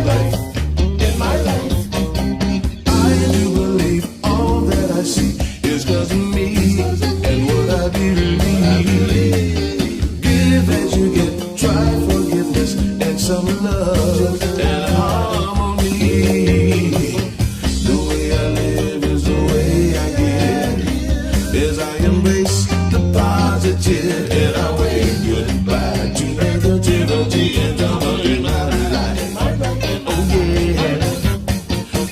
life, in my life. I do believe all that I see is 'cause of me and what I believe. Give as you get, try forgiveness and some love and harmony. The way I live is the way I give, as I embrace the positive and I wave goodbye to negativity and drama in my life. Oh yeah,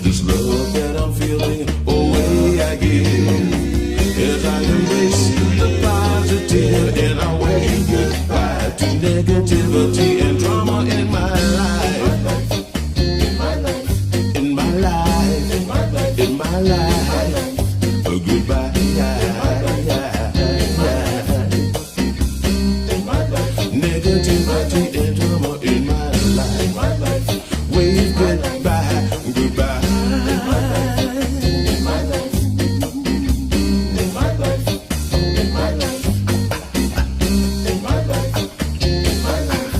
this love that I'm feeling, oh way I give, as I embrace the positive and I wave goodbye to negativity and drama in my life. In my life, in my life, in my life. Oh, goodbye. Negativity and drama in my life. Wave goodbye, goodbye. In my life, in my life, in my life, in my life, in my life, in my life,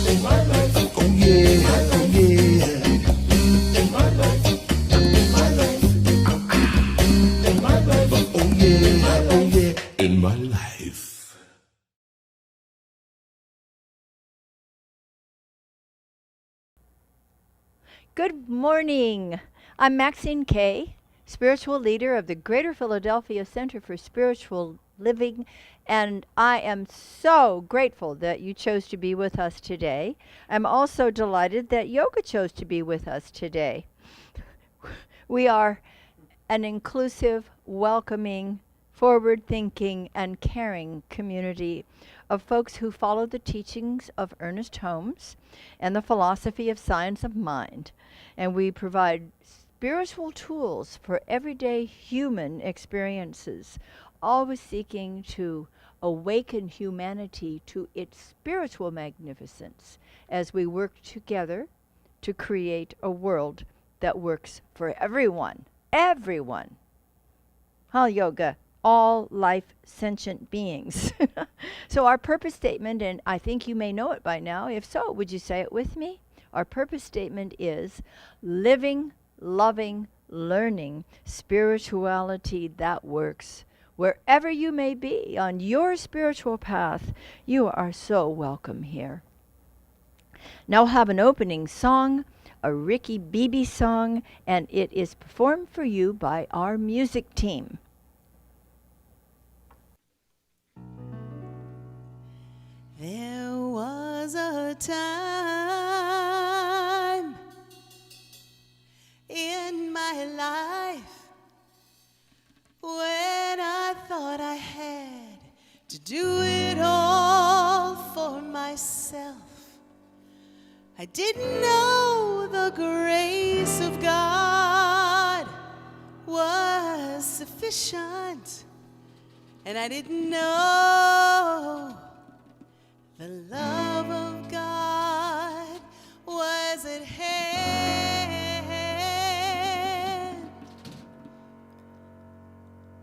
in my life. Oh yeah, oh yeah. In my life, in my life, in my life. Oh yeah, oh yeah. In my life. Good morning. I'm Maxine Kaye, spiritual leader of the Greater Philadelphia Center for Spiritual Living, and I am so grateful that you chose to be with us today. I'm also delighted that yoga chose to be with us today. We are an inclusive, welcoming, forward-thinking, and caring community of folks who follow the teachings of Ernest Holmes and the philosophy of science of mind. And we provide spiritual tools for everyday human experiences, always seeking to awaken humanity to its spiritual magnificence as we work together to create a world that works for everyone. Everyone. Hal Yoga, all life sentient beings. So our purpose statement, and I think you may know it by now. If so, would you say it with me? Our purpose statement is living, loving, learning spirituality that works. Wherever you may be on your spiritual path, you are so welcome here. Now I'll have an opening song, a Ricky Beebe song, and it is performed for you by our music team. There was a time in my life when I thought I had to do it all for myself. I didn't know the grace of God was sufficient, and I didn't know the love of God was at hand.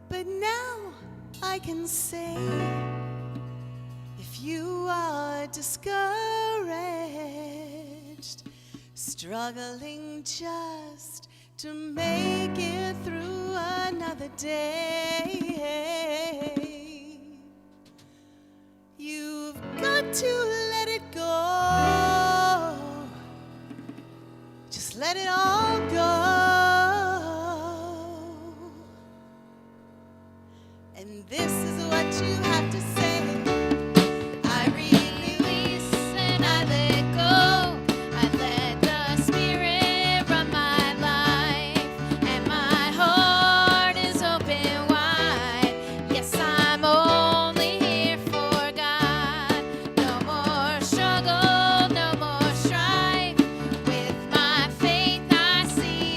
But now I can say, if you are discouraged, struggling just to make it through another day, you've got to let it go. Just let it all go. And this is what you have to say. I release and I let go. I let the Spirit run my life, and my heart is open wide. Yes, I'm only here for God. No more struggle, no more strife. With my faith I see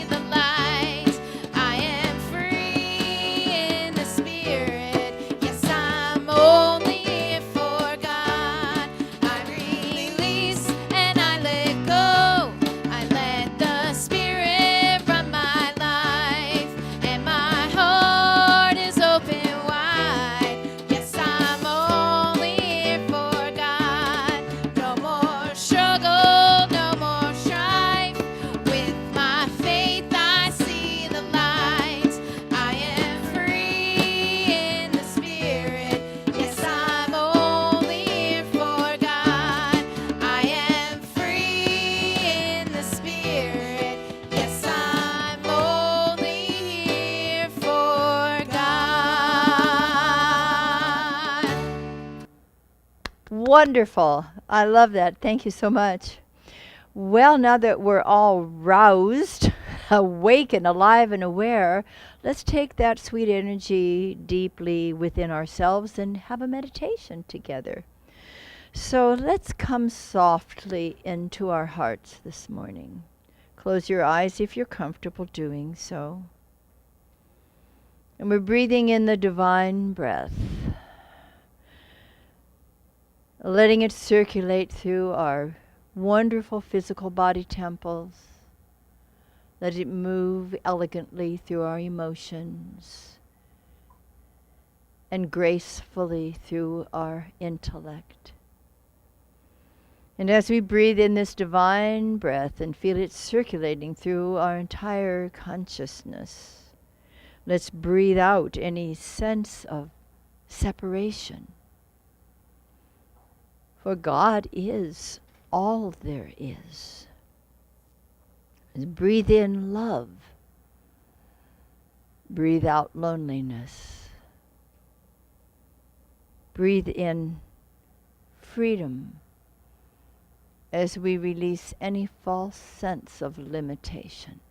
Wonderful. I love that. Thank you so much. Well, now that we're all roused, awake and alive and aware, let's take that sweet energy deeply within ourselves and have a meditation together. So let's come softly into our hearts this morning. Close your eyes if you're comfortable doing so. And we're breathing in the divine breath, letting it circulate through our wonderful physical body temples. Let it move elegantly through our emotions and gracefully through our intellect. And as we breathe in this divine breath and feel it circulating through our entire consciousness, let's breathe out any sense of separation. For God is all there is. Breathe in love. Breathe out loneliness. Breathe in freedom as we release any false sense of limitation.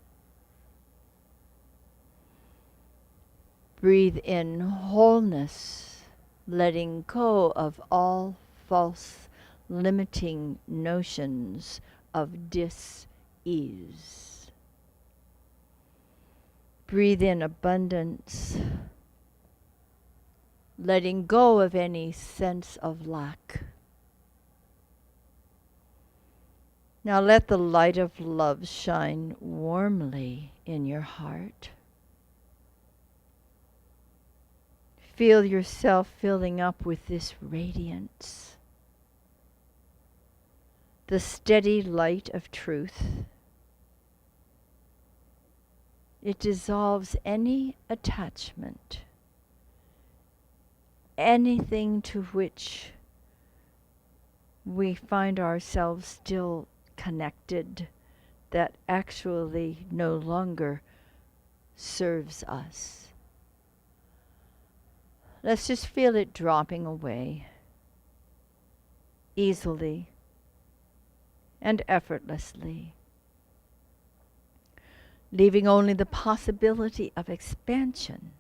Breathe in wholeness, letting go of all false limiting notions of dis-ease. Breathe in abundance, letting go of any sense of lack. Now let the light of love shine warmly in your heart. Feel yourself filling up with this radiance, the steady light of truth. It dissolves any attachment, anything to which we find ourselves still connected that actually no longer serves us. Let's just feel it dropping away easily and effortlessly, leaving only the possibility of expansion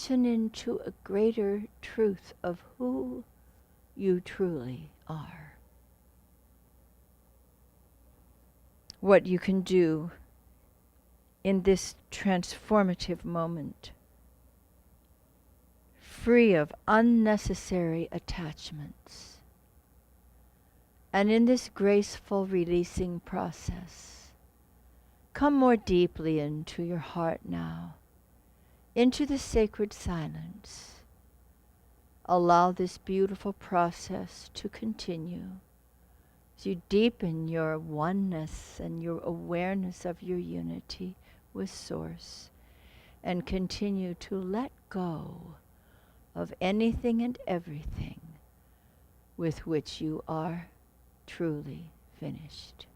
into a greater truth of who you truly are. What you can do in this transformative moment, free of unnecessary attachments. And in this graceful releasing process, come more deeply into your heart now, into the sacred silence. Allow this beautiful process to continue as you deepen your oneness and your awareness of your unity with Source, and continue to let go of anything and everything with which you are truly finished.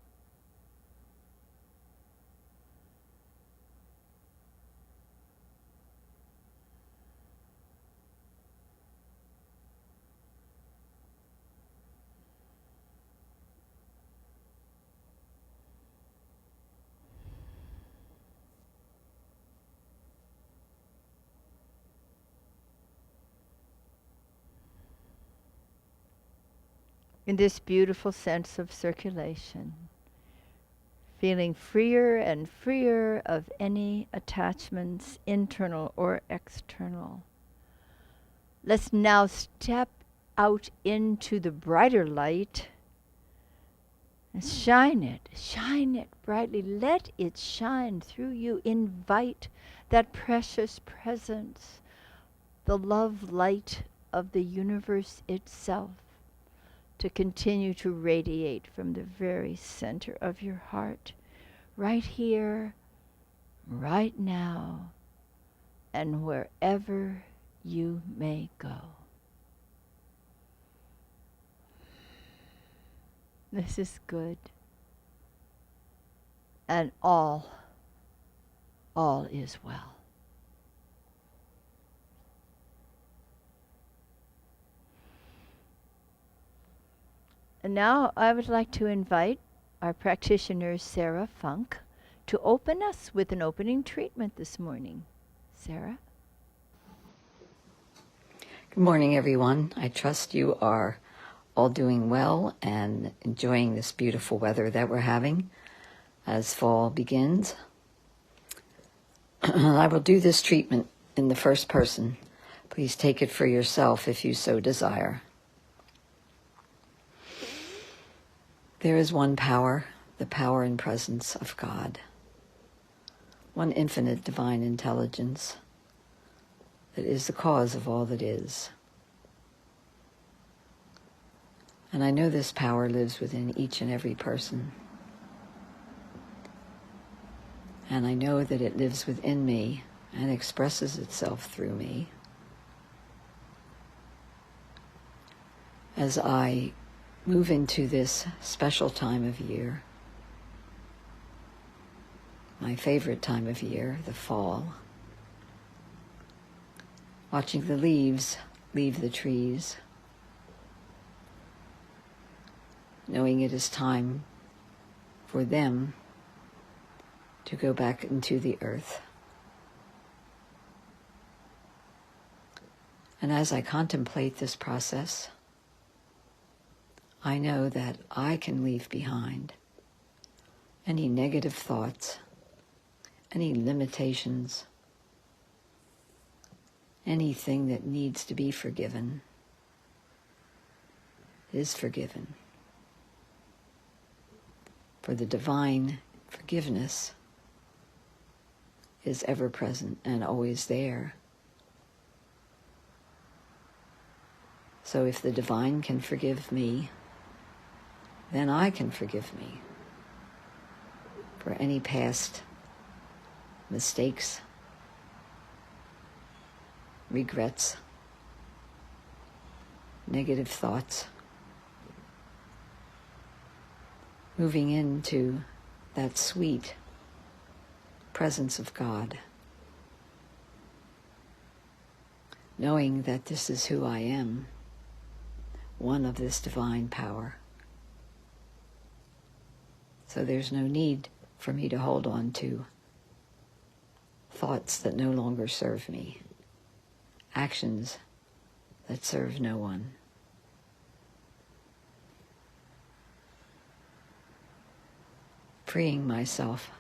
In this beautiful sense of circulation, feeling freer and freer of any attachments, internal or external. Let's now step out into the brighter light and shine it brightly. Let it shine through you. Invite that precious presence, the love light of the universe itself, to continue to radiate from the very center of your heart, right here, right now, and wherever you may go. This is good. And all is well. And now I would like to invite our practitioner, Sarah Funk, to open us with an opening treatment this morning. Sarah? Good morning, everyone. I trust you are all doing well and enjoying this beautiful weather that we're having as fall begins. I will do this treatment in the first person. Please take it for yourself if you so desire. There is one power, the power and presence of God, one infinite divine intelligence that is the cause of all that is. And I know this power lives within each and every person. And I know that it lives within me and expresses itself through me. As I move into this special time of year, my favorite time of year, the fall, watching the leaves leave the trees, knowing it is time for them to go back into the earth. And as I contemplate this process, I know that I can leave behind any negative thoughts, any limitations, anything that needs to be forgiven is forgiven. For the divine forgiveness is ever present and always there. So if the divine can forgive me, then I can forgive me for any past mistakes, regrets, negative thoughts, moving into that sweet presence of God, knowing that this is who I am, one of this divine power. So there's no need for me to hold on to thoughts that no longer serve me, actions that serve no one. Freeing myself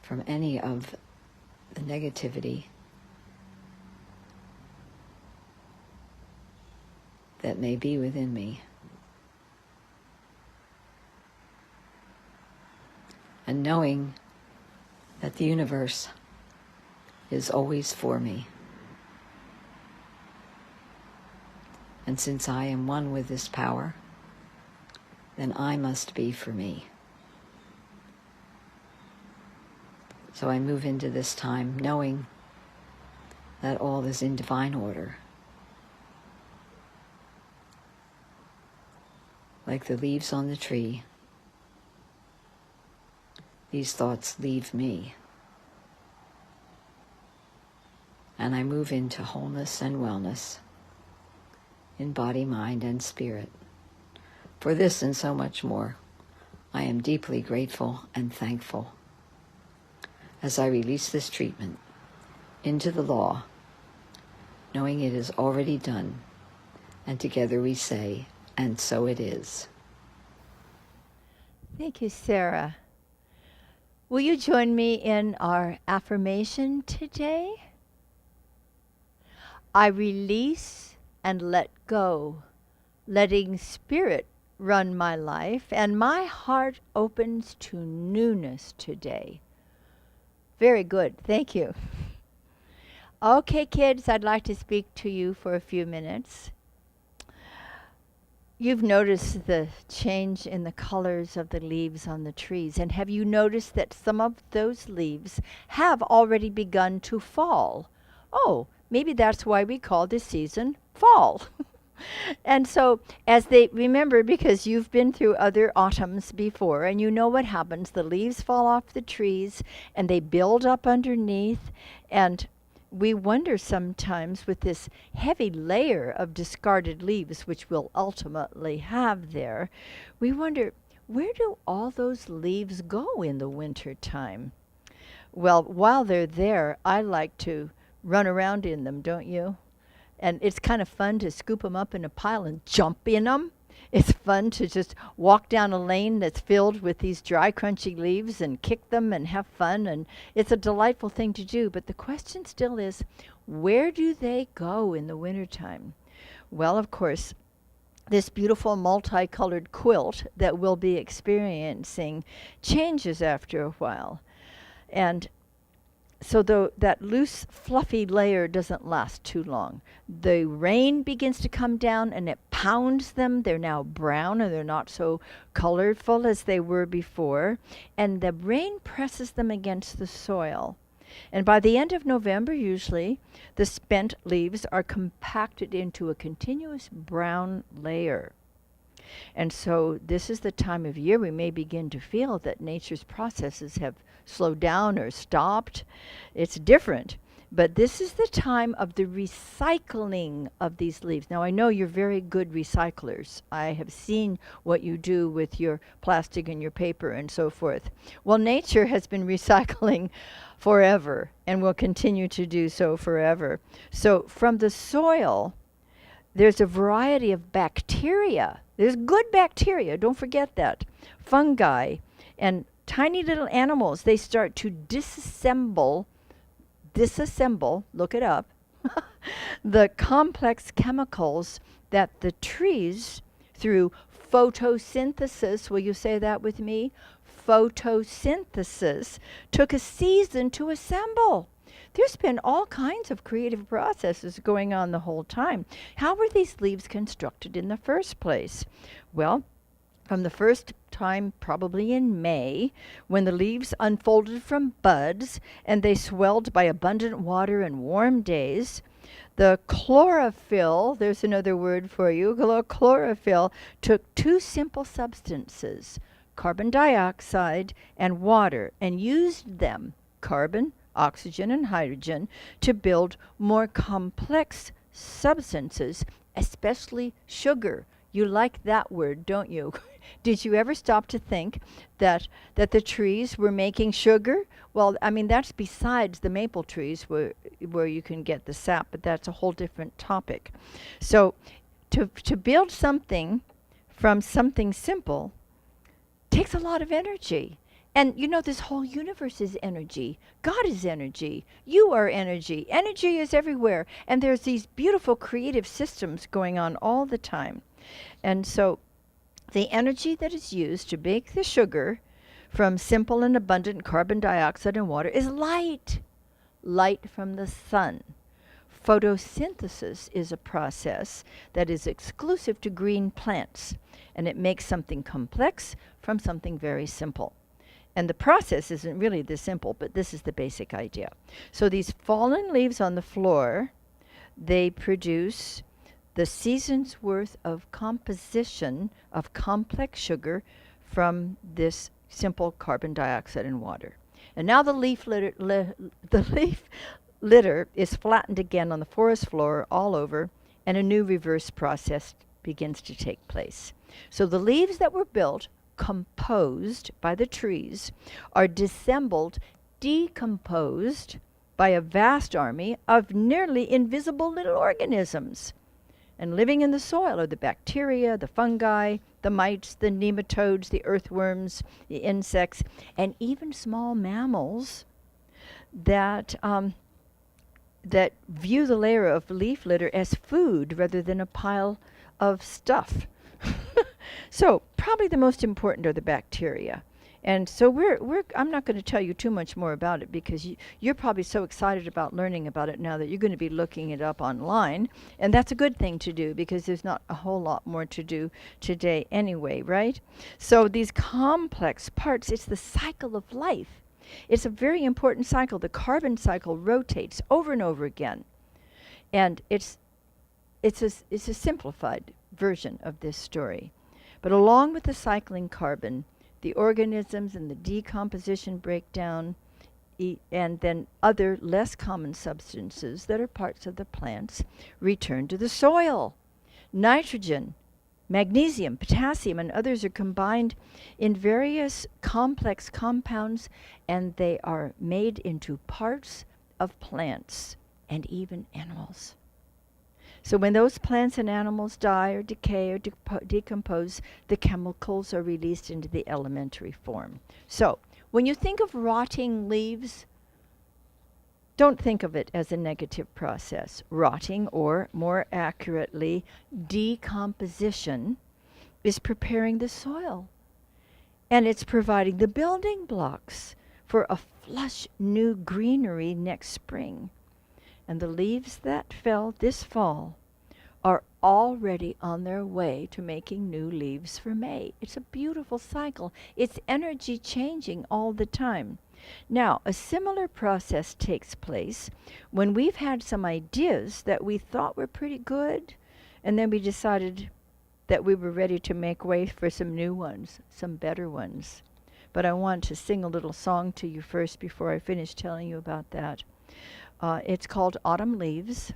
from any of the negativity that may be within me. And knowing that the universe is always for me. And since I am one with this power, then I must be for me. So I move into this time knowing that all is in divine order. Like the leaves on the tree, these thoughts leave me. And I move into wholeness and wellness in body, mind, and spirit. For this and so much more, I am deeply grateful and thankful as I release this treatment into the law, knowing it is already done, and together we say, and so it is. Thank you, Sarah. Will you join me in our affirmation today? I release and let go, letting Spirit run my life, and my heart opens to newness today. Very good. Thank you. Okay, kids, I'd like to speak to you for a few minutes. You've noticed the change in the colors of the leaves on the trees, and have you noticed that some of those leaves have already begun to fall? Oh, maybe that's why we call this season fall. And so, as they remember, because you've been through other autumns before, and you know what happens, the leaves fall off the trees and they build up underneath, and we wonder sometimes with this heavy layer of discarded leaves, which we'll ultimately have there, we wonder, where do all those leaves go in the winter time? Well, while they're there, I like to run around in them, don't you? And it's kind of fun to scoop them up in a pile and jump in them. It's fun to just walk down a lane that's filled with these dry, crunchy leaves and kick them and have fun. And it's a delightful thing to do. But the question still is, where do they go in the wintertime? Well, of course, this beautiful multicolored quilt that we'll be experiencing changes after a while. And so that loose, fluffy layer doesn't last too long. The rain begins to come down and it pounds them. They're now brown and they're not so colorful as they were before. And the rain presses them against the soil. And by the end of November, usually, the spent leaves are compacted into a continuous brown layer. And so this is the time of year we may begin to feel that nature's processes have slowed down or stopped. It's different. But this is the time of the recycling of these leaves. Now, I know you're very good recyclers. I have seen what you do with your plastic and your paper and so forth. Well, nature has been recycling forever and will continue to do so forever. So from the soil, there's a variety of bacteria. There's good bacteria, don't forget that. Fungi and tiny little animals, they start to disassemble, look it up, the complex chemicals that the trees, through photosynthesis, will you say that with me? Photosynthesis, took a season to assemble. There's been all kinds of creative processes going on the whole time. How were these leaves constructed in the first place? Well, from the first time, probably in May, when the leaves unfolded from buds and they swelled by abundant water and warm days, the chlorophyll, there's another word for you, chlorophyll, took two simple substances, carbon dioxide and water, and used them, carbon, oxygen, and hydrogen, to build more complex substances, especially sugar. You like that word, don't you? Did you ever stop to think that the trees were making sugar? Well, I mean, that's besides the maple trees where you can get the sap, but that's a whole different topic. So to build something from something simple takes a lot of energy. And you know, this whole universe is energy. God is energy. You are energy. Energy is everywhere. And there's these beautiful creative systems going on all the time. And so the energy that is used to bake the sugar from simple and abundant carbon dioxide and water is light. Light from the sun. Photosynthesis is a process that is exclusive to green plants. And it makes something complex from something very simple. And the process isn't really this simple, but this is the basic idea. So these fallen leaves on the floor, they produce the season's worth of composition of complex sugar from this simple carbon dioxide and water. And now the leaf litter is flattened again on the forest floor all over, and a new reverse process begins to take place. So the leaves that were built, composed by the trees, are dissembled, decomposed by a vast army of nearly invisible little organisms. And living in the soil are the bacteria, the fungi, the mites, the nematodes, the earthworms, the insects, and even small mammals that view the layer of leaf litter as food rather than a pile of stuff. So probably the most important are the bacteria. And so I'm not going to tell you too much more about it because you're probably so excited about learning about it now that you're going to be looking it up online. And that's a good thing to do because there's not a whole lot more to do today anyway, right? So these complex parts, it's the cycle of life. It's a very important cycle. The carbon cycle rotates over and over again. And it's a simplified version of this story. But along with the cycling carbon, the organisms and the decomposition breakdown and then other less common substances that are parts of the plants return to the soil. Nitrogen, magnesium, potassium, and others are combined in various complex compounds, and they are made into parts of plants and even animals. So when those plants and animals die or decay or decompose, the chemicals are released into the elementary form. So when you think of rotting leaves, don't think of it as a negative process. Rotting, or more accurately, decomposition, is preparing the soil. And it's providing the building blocks for a flush new greenery next spring. And the leaves that fell this fall are already on their way to making new leaves for May. It's a beautiful cycle. It's energy changing all the time. Now, a similar process takes place when we've had some ideas that we thought were pretty good, and then we decided that we were ready to make way for some new ones, some better ones. But I want to sing a little song to you first before I finish telling you about that. It's called Autumn Leaves,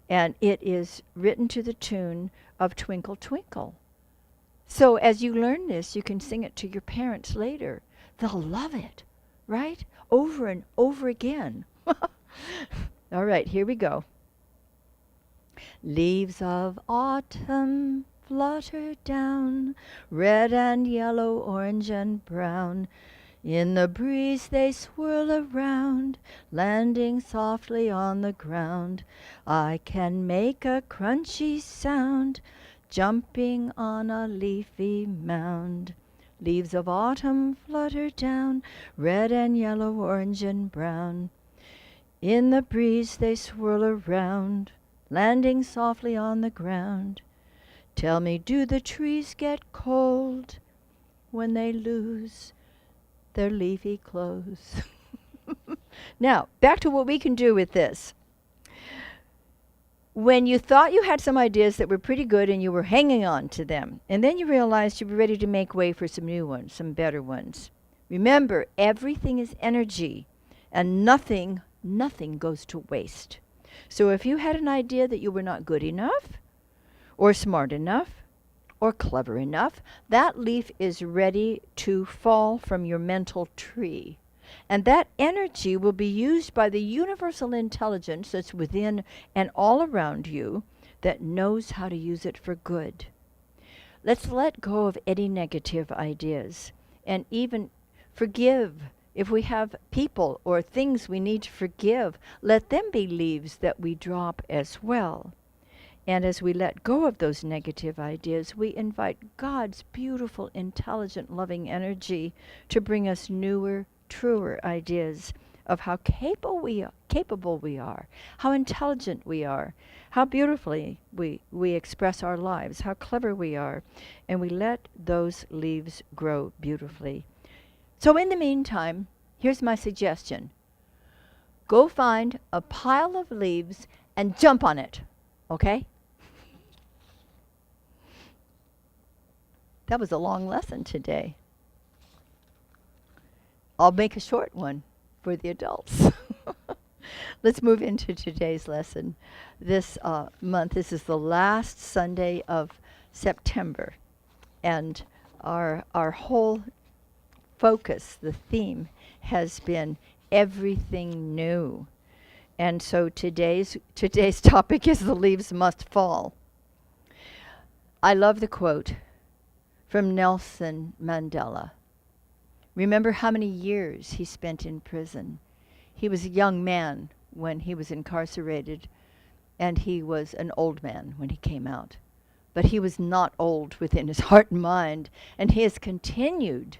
and it is written to the tune of Twinkle Twinkle. So as you learn this, you can sing it to your parents later. They'll love it, right? Over and over again. All right, here we go. Leaves of autumn flutter down, red and yellow, orange and brown. In the breeze they swirl around, landing softly on the ground. I can make a crunchy sound, jumping on a leafy mound. Leaves of autumn flutter down, red and yellow, orange and brown. In the breeze they swirl around, landing softly on the ground. Tell me, do the trees get cold when they lose their leafy clothes? Now, back to what we can do with this. When you thought you had some ideas that were pretty good and you were hanging on to them, and then you realized you were ready to make way for some new ones, some better ones. Remember, everything is energy, and nothing goes to waste. So if you had an idea that you were not good enough, or smart enough, or clever enough, that leaf is ready to fall from your mental tree. And that energy will be used by the universal intelligence that's within and all around you that knows how to use it for good. Let's let go of any negative ideas and even forgive. If we have people or things we need to forgive, let them be leaves that we drop as well. And as we let go of those negative ideas, we invite God's beautiful, intelligent, loving energy to bring us newer, truer ideas of how capable we are, how intelligent we are, how beautifully we express our lives, how clever we are, and we let those leaves grow beautifully. So in the meantime, here's my suggestion. Go find a pile of leaves and jump on it, okay? That was a long lesson today. I'll make a short one for the adults. Let's move into today's lesson. This month, this is the last Sunday of September, and our whole focus, the theme, has been everything new. And so today's topic is the leaves must fall. I love the quote from Nelson Mandela. Remember how many years he spent in prison. He was a young man when he was incarcerated, and he was an old man when he came out. But he was not old within his heart and mind, and he has continued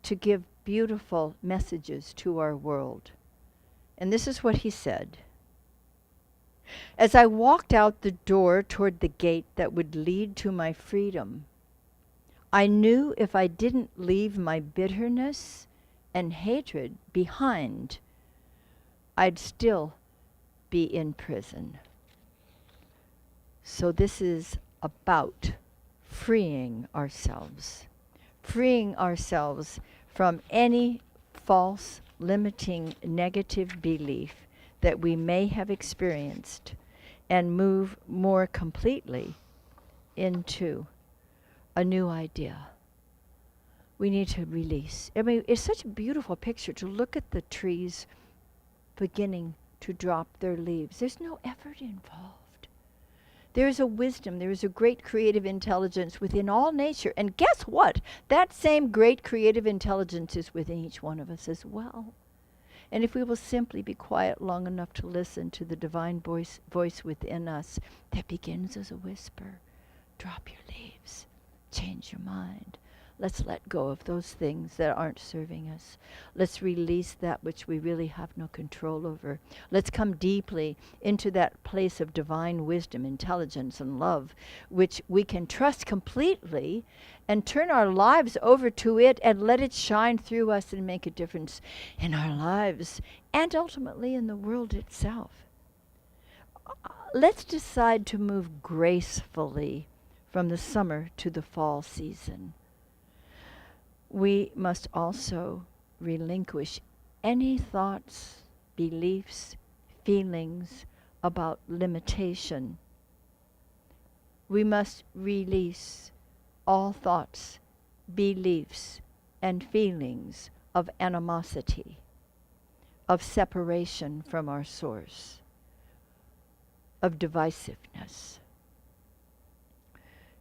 to give beautiful messages to our world. And this is what he said. As I walked out the door toward the gate that would lead to my freedom, I knew if I didn't leave my bitterness and hatred behind, I'd still be in prison. So this is about freeing ourselves from any false limiting negative belief that we may have experienced and move more completely into a new idea. We need to release. I mean, it's such a beautiful picture to look at the trees beginning to drop their leaves. There's no effort involved. There is a wisdom, there is a great creative intelligence within all nature. And guess what? That same great creative intelligence is within each one of us as well. And if we will simply be quiet long enough to listen to the divine voice within us that begins as a whisper, drop your leaves, change your mind. Let's let go of those things that aren't serving us. Let's release that which we really have no control over. Let's come deeply into that place of divine wisdom, intelligence, and love, which we can trust completely and turn our lives over to it and let it shine through us and make a difference in our lives and ultimately in the world itself. Let's decide to move gracefully from the summer to the fall season. We must also relinquish any thoughts, beliefs, feelings about limitation. We must release all thoughts, beliefs, and feelings of animosity, of separation from our source, of divisiveness.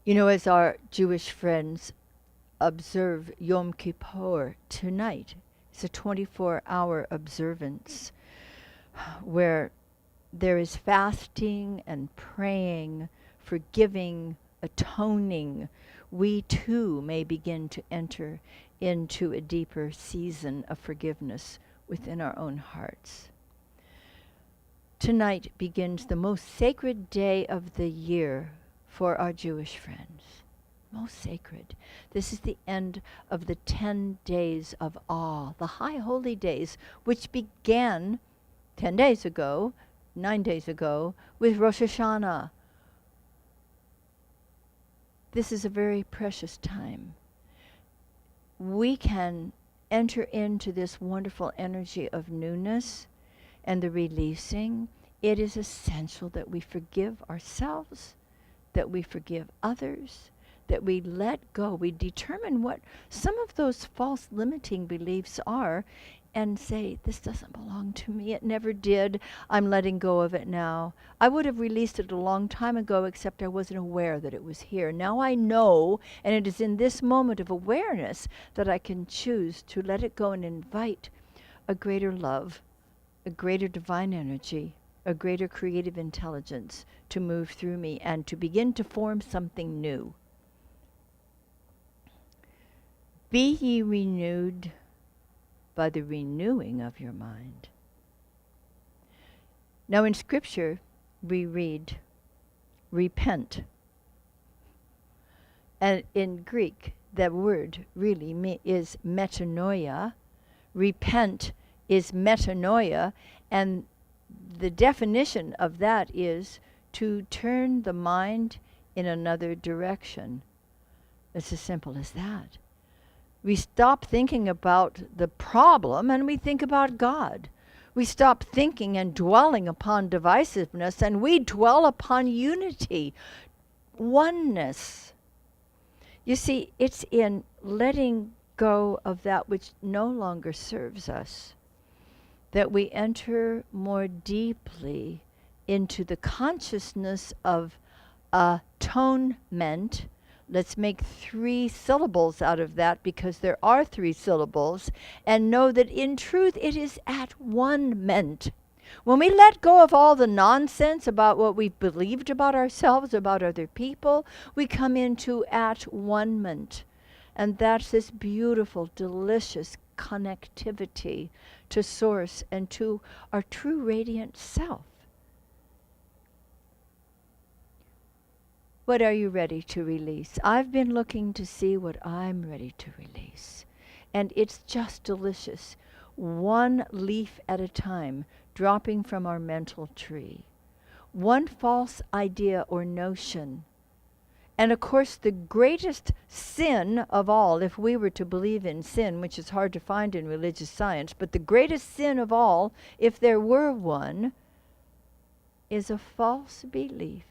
You know, as our Jewish friends observe Yom Kippur tonight, it's a 24-hour observance where there is fasting and praying, forgiving, atoning. We too may begin to enter into a deeper season of forgiveness within our own hearts. Tonight begins the most sacred day of the year for our Jewish friends. Most sacred. This is the end of the 10 days of awe, the high holy days, which began 10 days ago, 9 days ago, with Rosh Hashanah. This is a very precious time. We can enter into this wonderful energy of newness and the releasing. It is essential that we forgive ourselves, that we forgive others, that we let go. We determine what some of those false limiting beliefs are and say, this doesn't belong to me. It never did. I'm letting go of it now. I would have released it a long time ago, except I wasn't aware that it was here. Now I know, and it is in this moment of awareness that I can choose to let it go and invite a greater love, a greater divine energy, a greater creative intelligence to move through me and to begin to form something new. Be ye renewed by the renewing of your mind. Now in Scripture, we read, repent. And in Greek, that word really is metanoia. Repent is metanoia, and the definition of that is to turn the mind in another direction. It's as simple as that. We stop thinking about the problem and we think about God. We stop thinking and dwelling upon divisiveness and we dwell upon unity, oneness. You see, it's in letting go of that which no longer serves us that we enter more deeply into the consciousness of atonement. Let's make 3 syllables out of that because there are 3 syllables, and know that in truth it is at one-ment. When we let go of all the nonsense about what we've believed about ourselves, about other people, we come into at one-ment. And that's this beautiful, delicious connectivity to Source and to our true radiant self. What are you ready to release? I've been looking to see what I'm ready to release. And it's just delicious. One leaf at a time, dropping from our mental tree. One false idea or notion, And of course, the greatest sin of all, if we were to believe in sin, which is hard to find in religious science, but the greatest sin of all, if there were one, is a false belief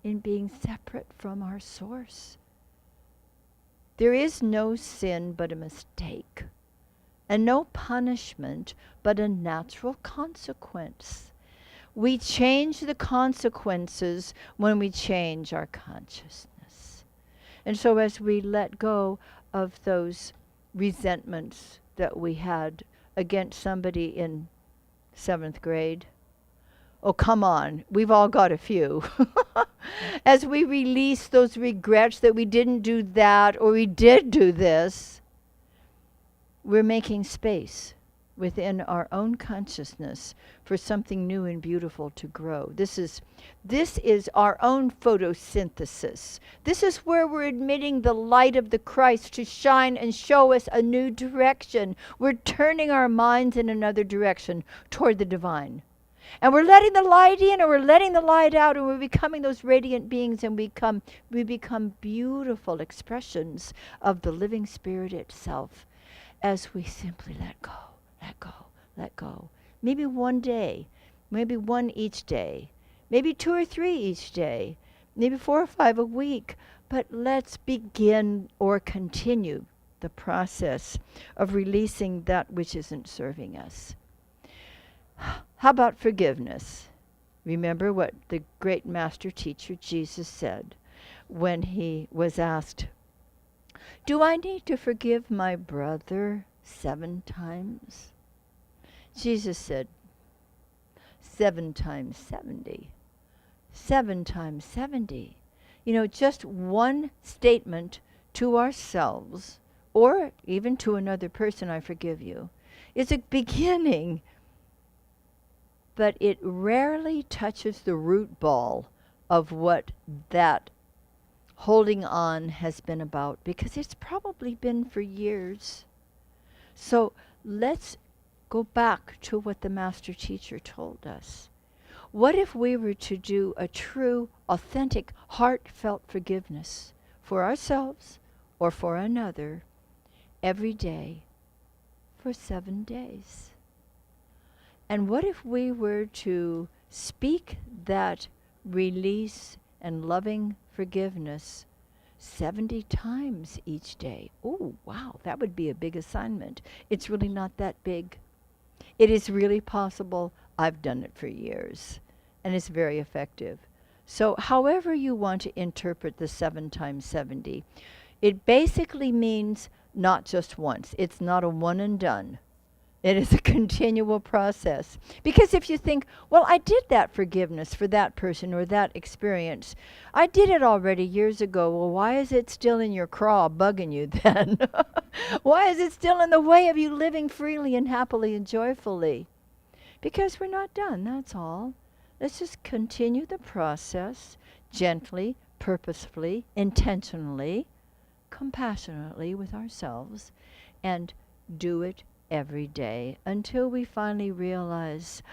in being separate from our source. There is no sin but a mistake, and no punishment but a natural consequence. We change the consequences when we change our consciousness. And so as we let go of those resentments that we had against somebody in 7th grade, oh, come on, we've all got a few. As we release those regrets that we didn't do that or we did do this, we're making space within our own consciousness for something new and beautiful to grow. This is our own photosynthesis. This is where we're admitting the light of the Christ to shine and show us a new direction. We're turning our minds in another direction toward the divine. And we're letting the light in, or we're letting the light out, and we're becoming those radiant beings, and we become beautiful expressions of the living Spirit itself as we simply let go. Let go, let go. Maybe one day, maybe one each day, maybe 2 or 3 each day, maybe 4 or 5 a week. But let's begin or continue the process of releasing that which isn't serving us. How about forgiveness? Remember what the great master teacher Jesus said when he was asked, "Do I need to forgive my brother 7 times?" Jesus said, 7 times 70. 7 times 70. You know, just one statement to ourselves, or even to another person, "I forgive you," is a beginning. But it rarely touches the root ball of what that holding on has been about, because it's probably been for years. So let's go back to what the master teacher told us. What if we were to do a true, authentic, heartfelt forgiveness for ourselves or for another every day for 7 days? And what if we were to speak that release and loving forgiveness 70 times each day? Oh, wow, that would be a big assignment. It's really not that big. It is really possible. I've done it for years, and it's very effective. So however you want to interpret the 7 times 70, it basically means not just once. It's not a one and done. It is a continual process. Because if you think, well, I did that forgiveness for that person or that experience, I did it already years ago, well, why is it still in your craw bugging you then? Why is it still in the way of you living freely and happily and joyfully? Because we're not done, that's all. Let's just continue the process gently, purposefully, intentionally, compassionately with ourselves, and do it every day until we finally realize,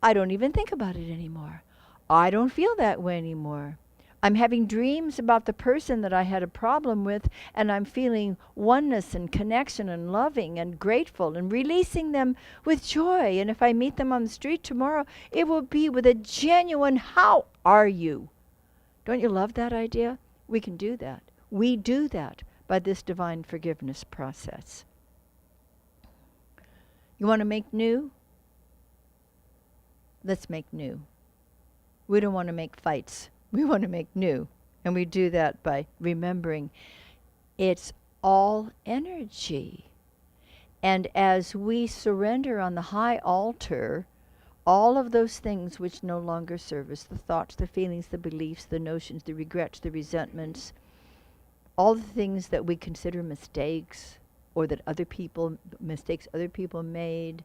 I don't even think about it anymore. I don't feel that way anymore. I'm having dreams about the person that I had a problem with, and I'm feeling oneness and connection and loving and grateful and releasing them with joy. And if I meet them on the street tomorrow, it will be with a genuine, "How are you?" Don't you love that idea? We can do that. We do that by this divine forgiveness process. You want to make new? Let's make new. We don't want to make fights. We want to make new. And we do that by remembering it's all energy. And as we surrender on the high altar, all of those things which no longer serve us, the thoughts, the feelings, the beliefs, the notions, the regrets, the resentments, all the things that we consider mistakes, or that mistakes other people made,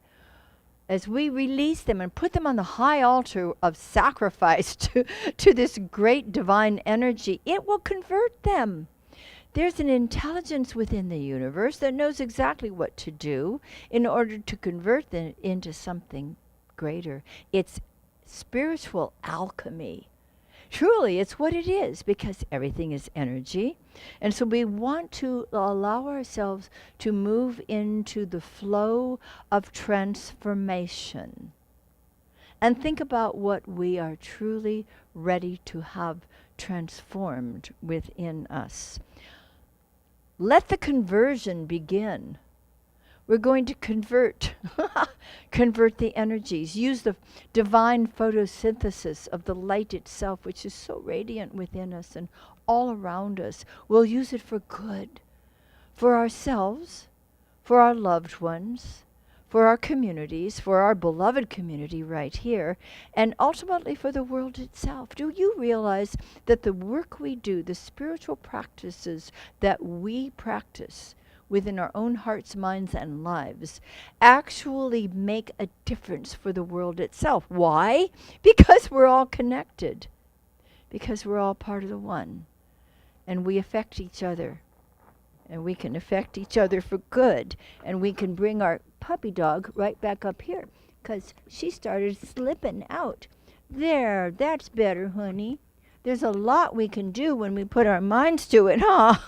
as we release them and put them on the high altar of sacrifice to this great divine energy, it will convert them. There's an intelligence within the universe that knows exactly what to do in order to convert them into something greater. It's spiritual alchemy. Truly, it's what it is, because everything is energy. And so we want to allow ourselves to move into the flow of transformation. And think about what we are truly ready to have transformed within us. Let the conversion begin. We're going to convert the energies. Use the divine photosynthesis of the light itself, which is so radiant within us and all around us. We'll use it for good, for ourselves, for our loved ones, for our communities, for our beloved community right here, and ultimately for the world itself. Do you realize that the work we do, the spiritual practices that we practice within our own hearts, minds, and lives actually make a difference for the world itself? Why? Because we're all connected. Because we're all part of the one. And we affect each other. And we can affect each other for good. And we can bring our puppy dog right back up here, because she started slipping out. There, that's better, honey. There's a lot we can do when we put our minds to it, huh?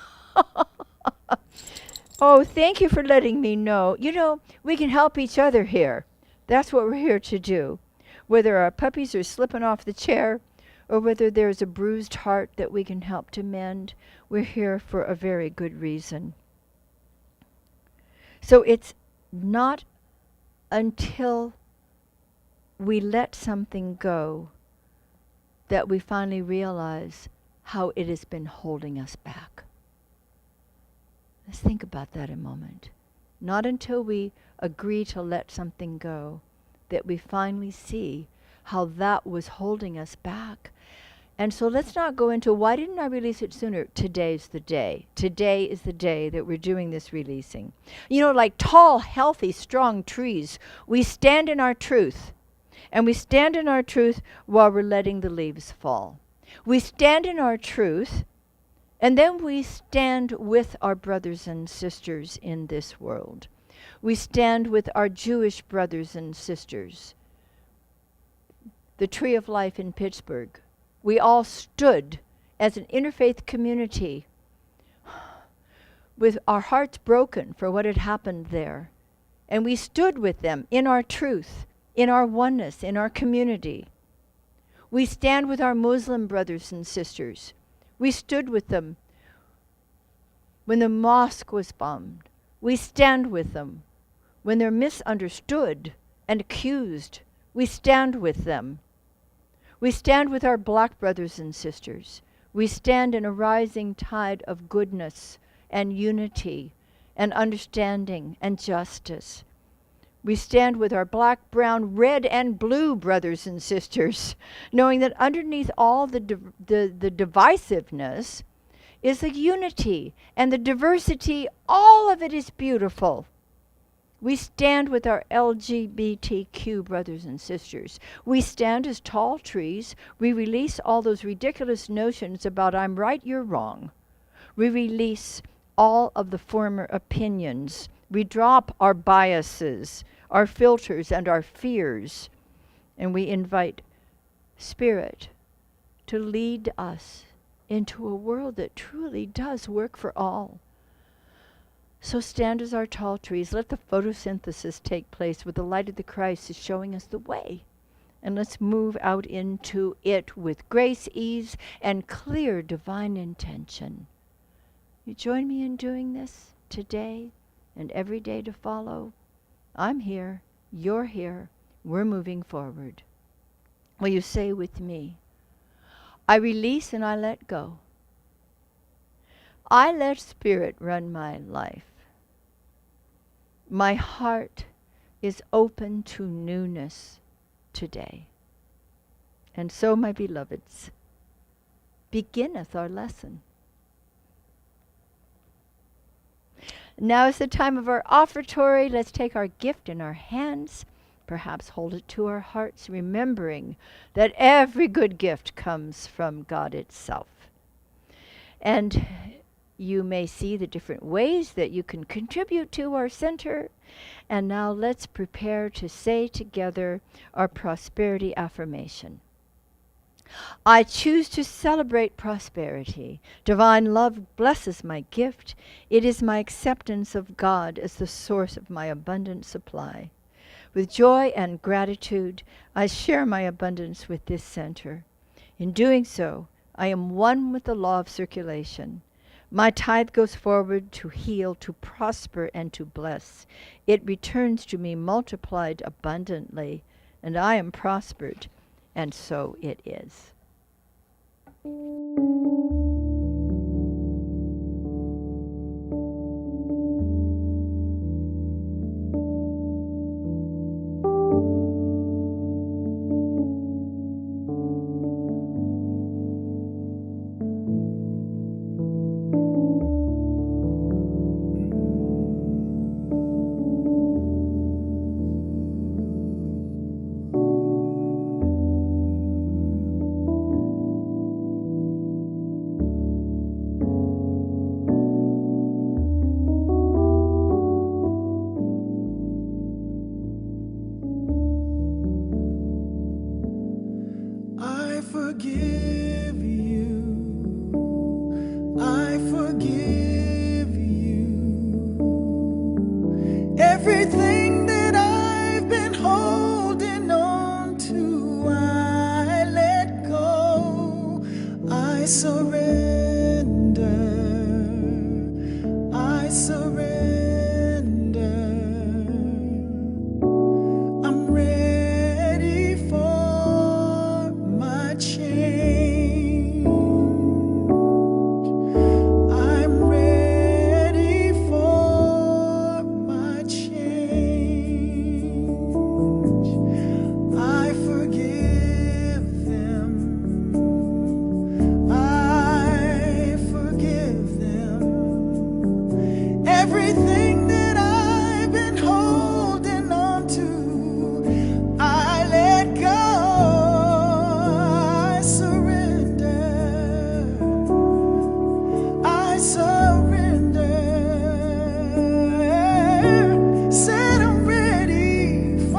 Oh, thank you for letting me know. You know, we can help each other here. That's what we're here to do. Whether our puppies are slipping off the chair or whether there's a bruised heart that we can help to mend, we're here for a very good reason. So it's not until we let something go that we finally realize how it has been holding us back. Let's think about that a moment. Not until we agree to let something go that we finally see how that was holding us back. And so let's not go into, why didn't I release it sooner? Today's the day. Today is the day that we're doing this releasing. You know, like tall, healthy, strong trees, we stand in our truth. And we stand in our truth while we're letting the leaves fall. We stand in our truth, and then we stand with our brothers and sisters in this world. We stand with our Jewish brothers and sisters. The Tree of Life in Pittsburgh. We all stood as an interfaith community with our hearts broken for what had happened there. And we stood with them in our truth, in our oneness, in our community. We stand with our Muslim brothers and sisters. We stood with them when the mosque was bombed. We stand with them when they're misunderstood and accused. We stand with them. We stand with our black brothers and sisters. We stand in a rising tide of goodness and unity and understanding and justice. We stand with our black, brown, red, and blue brothers and sisters, knowing that underneath all the divisiveness is the unity and the diversity. All of it is beautiful. We stand with our LGBTQ brothers and sisters. We stand as tall trees. We release all those ridiculous notions about I'm right, you're wrong. We release all of the former opinions. We drop our biases, our filters, and our fears. And we invite Spirit to lead us into a world that truly does work for all. So stand as our tall trees. Let the photosynthesis take place where the light of the Christ is showing us the way. And let's move out into it with grace, ease, and clear divine intention. You join me in doing this today and every day to follow? I'm here. You're here. We're moving forward. Will you say with me, I release and I let go. I let Spirit run my life. My heart is open to newness today. And so, my beloveds, beginneth our lesson. Now is the time of our offertory. Let's take our gift in our hands, perhaps hold it to our hearts, remembering that every good gift comes from God itself. And you may see the different ways that you can contribute to our center. And now let's prepare to say together our prosperity affirmation. I choose to celebrate prosperity. Divine love blesses my gift. It is my acceptance of God as the source of my abundant supply. With joy and gratitude, I share my abundance with this center. In doing so, I am one with the law of circulation. My tithe goes forward to heal, to prosper, and to bless. It returns to me multiplied abundantly, and I am prospered, and so it is. I forgive you. I forgive you. Everything that I've been holding on to, I let go. I surrender. I surrender. I'm ready for my change. I'm ready for my change. I forgive them. I forgive them. Everything that I've been holding on to, I let go. I surrender. I surrender. Said I'm ready for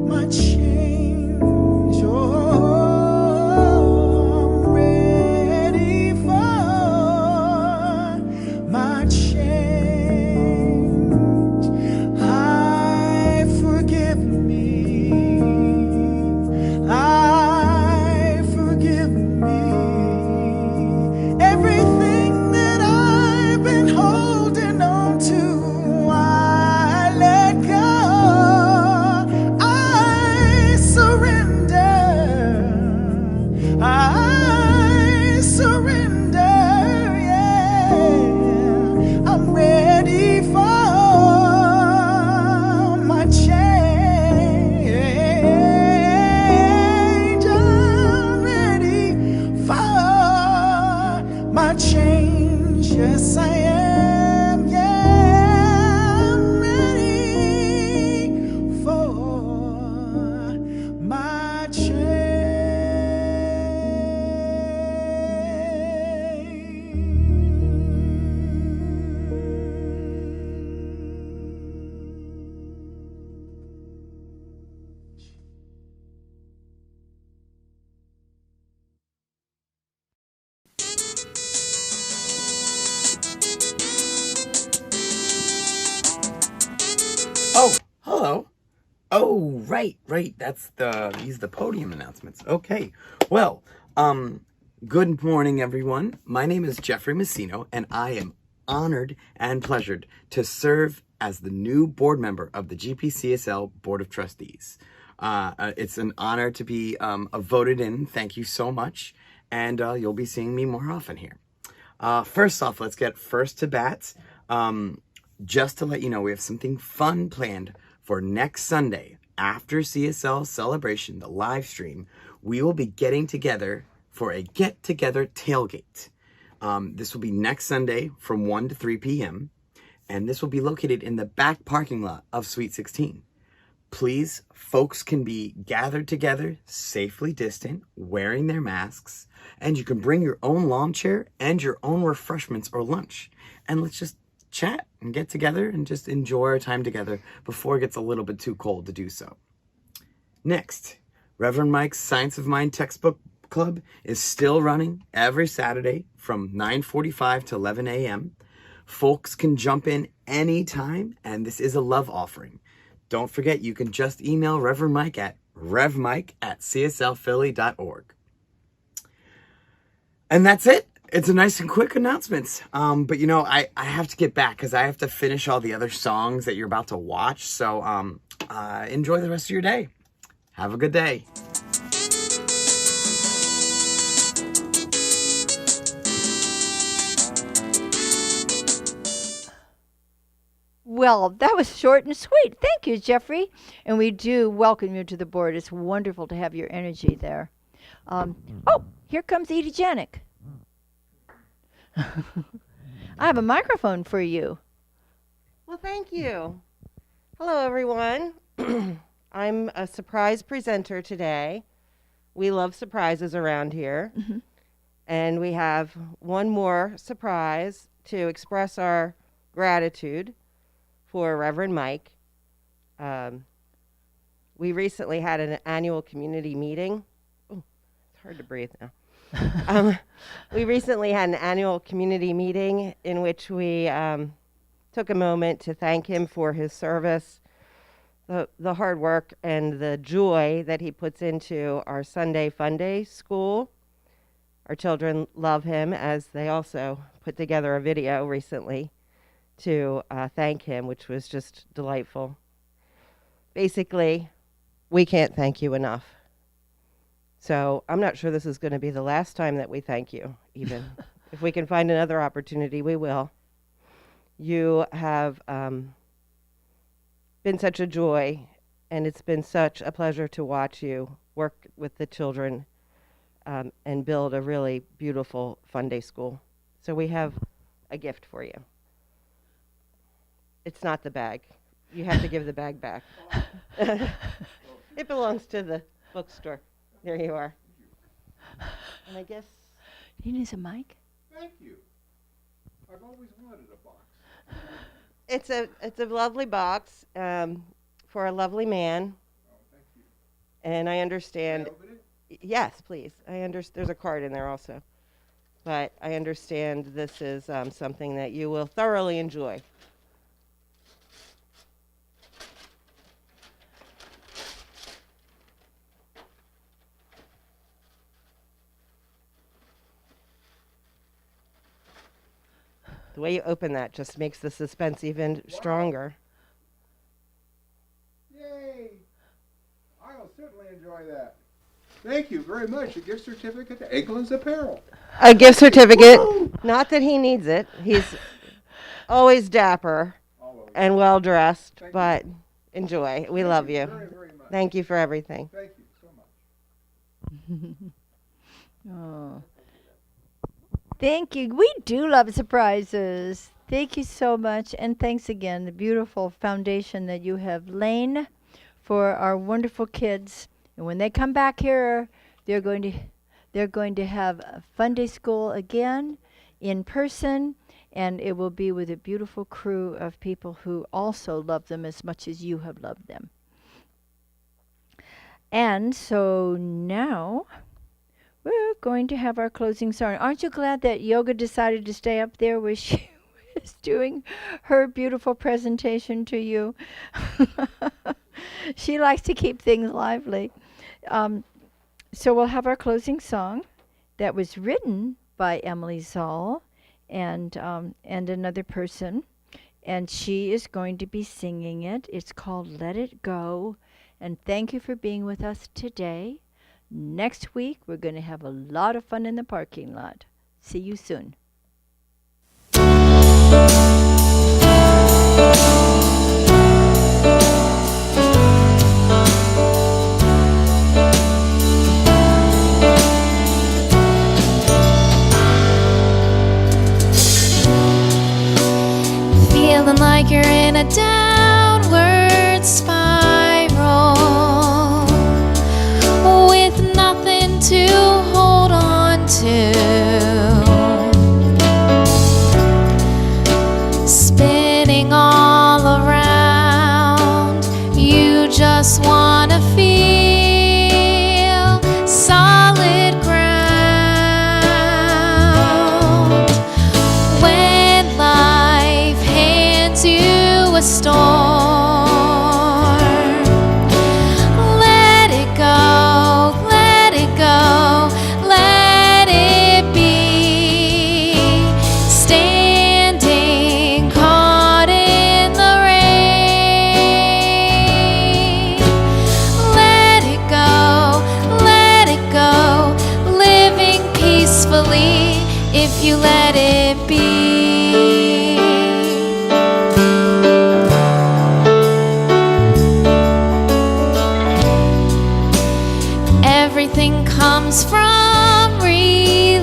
my change. Oh, I'm ready for my change. I forgive me. I forgive me. Everything that I've been holding on to, I let go. I surrender. I surrender. Yeah, I'm ready for my change. I'm ready for my change. Yes, I am. Yeah, I'm ready for my Oh, hello. Oh, right. These are the podium announcements. Okay. Well, good morning, everyone. My name is Jeffrey Messino, and I am honored and pleasured to serve as the new board member of the GPCSL Board of Trustees. It's an honor to be voted in. Thank you so much. And you'll be seeing me more often here. First off, let's get first to bat. Just to let you know, we have something fun planned for next Sunday after CSL Celebration, the live stream. We will be getting together for a get-together tailgate. This will be next Sunday from 1 to 3 p.m. And this will be located in the back parking lot of Suite 16. Please, folks can be gathered together, safely distant, wearing their masks, and you can bring your own lawn chair and your own refreshments or lunch. And let's just chat and get together and just enjoy our time together before it gets a little bit too cold to do so. Next, Reverend Mike's Science of Mind textbook club is still running every Saturday from 9:45 to 11 a.m. Folks can jump in anytime, and this is a love offering. Don't forget, you can just email Reverend Mike at revmike@cslphilly.org. And that's it. It's a nice and quick announcements. But you know, I have to get back because I have to finish all the other songs that you're about to watch. So enjoy the rest of your day. Have a good day. Well, that was short and sweet. Thank you, Jeffrey. And we do welcome you to the board. It's wonderful to have your energy there. Oh, here comes Edie Janik. I have a microphone for you. Well, thank you. Hello, everyone. I'm a surprise presenter today. We love surprises around here. Mhm. And we have one more surprise to express our gratitude for Reverend Mike. We recently had an annual community meeting. Oh, it's hard to breathe now. We recently had an annual community meeting in which we took a moment to thank him for his service, the hard work, and the joy that he puts into our Sunday Fun Day school. Our children love him, as they also put together a video recently to thank him, which was just delightful. Basically, we can't thank you enough. So I'm not sure this is going to be the last time that we thank you, even. If we can find another opportunity, we will. You have been such a joy, and it's been such a pleasure to watch you work with the children and build a really beautiful Fun Day school. So we have a gift for you. It's not the bag. You have to give the bag back. It belongs to the bookstore. There you are. And I guess He needs a mic. Thank you. I've always wanted a box. it's a lovely box for a lovely man. Oh, thank you. And I Can I understand. open it? Yes, please. There's a card in there also. But I understand this is something that you will thoroughly enjoy. The way you open that just makes the suspense even stronger. Yay! I'll certainly enjoy that. Thank you very much. A gift certificate to Eggland's Apparel. A gift certificate. Not that he needs it. He's always dapper Always. and well dressed, Thank you. but enjoy. We love you. Very, very much. Thank you for everything. Thank you so much. Oh. Thank you. We do love surprises. Thank you so much. And thanks again, the beautiful foundation that you have laid for our wonderful kids. And when they come back here, they're going to have a Fun Day school again in person, and it will be with a beautiful crew of people who also love them as much as you have loved them. And so now we're going to have our closing song. Aren't you glad that Yoga decided to stay up there where she was doing her beautiful presentation to you? She likes to keep things lively. So we'll have our closing song that was written by Emily Zoll and another person, and she is going to be singing it. It's called Let It Go. And thank you for being with us today. Next week, we're going to have a lot of fun in the parking lot. See you soon. Feeling like you're in a downward spiral with nothing to hold on to. Spinning all around, you just wanna feel you let it be. Everything comes from releasing.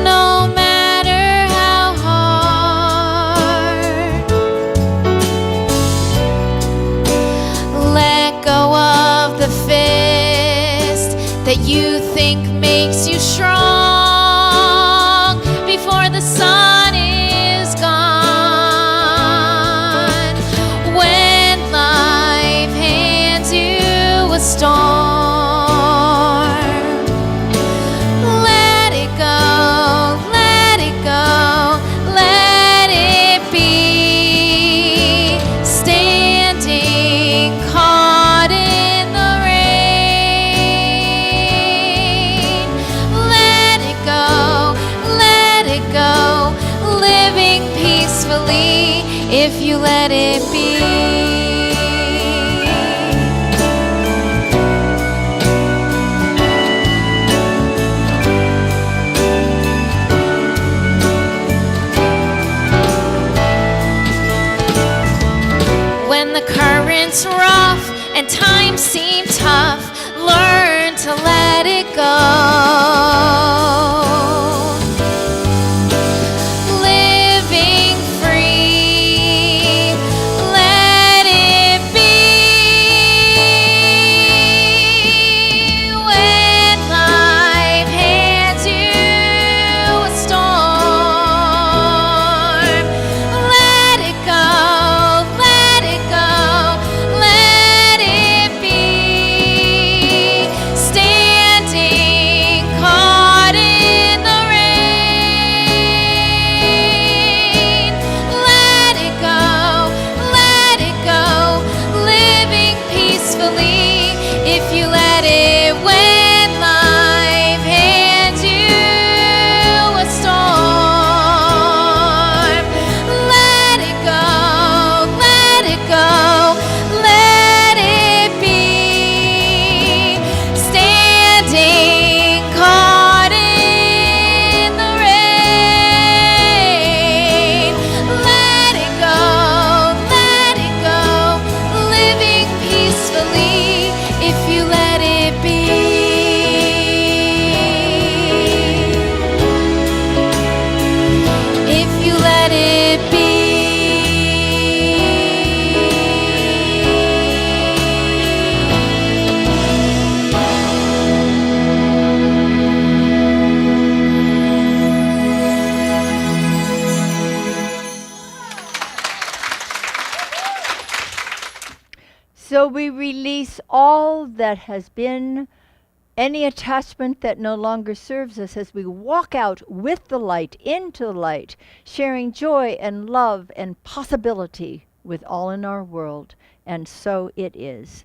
No matter how hard, let go of the fist that you think makes you strong before the sun is gone. When life hands you a storm, let it go, let it go, let it be. Standing caught in the rain, let it go, living peacefully if you let it be. When the current's rough and times seem tough, learn to let it go. Living free, let it be. When life hands you a storm, let it go, let it go, let it be. Standing caught in the rain, let it go, living peacefully if you let it. When life hands you a storm, let it go, let it go, let it be. Standing caught in the rain, let it go, living peacefully if you let it be. If you let it be. So we release all that has been, any attachment that no longer serves us, as we walk out with the light, into the light, sharing joy and love and possibility with all in our world. And so it is.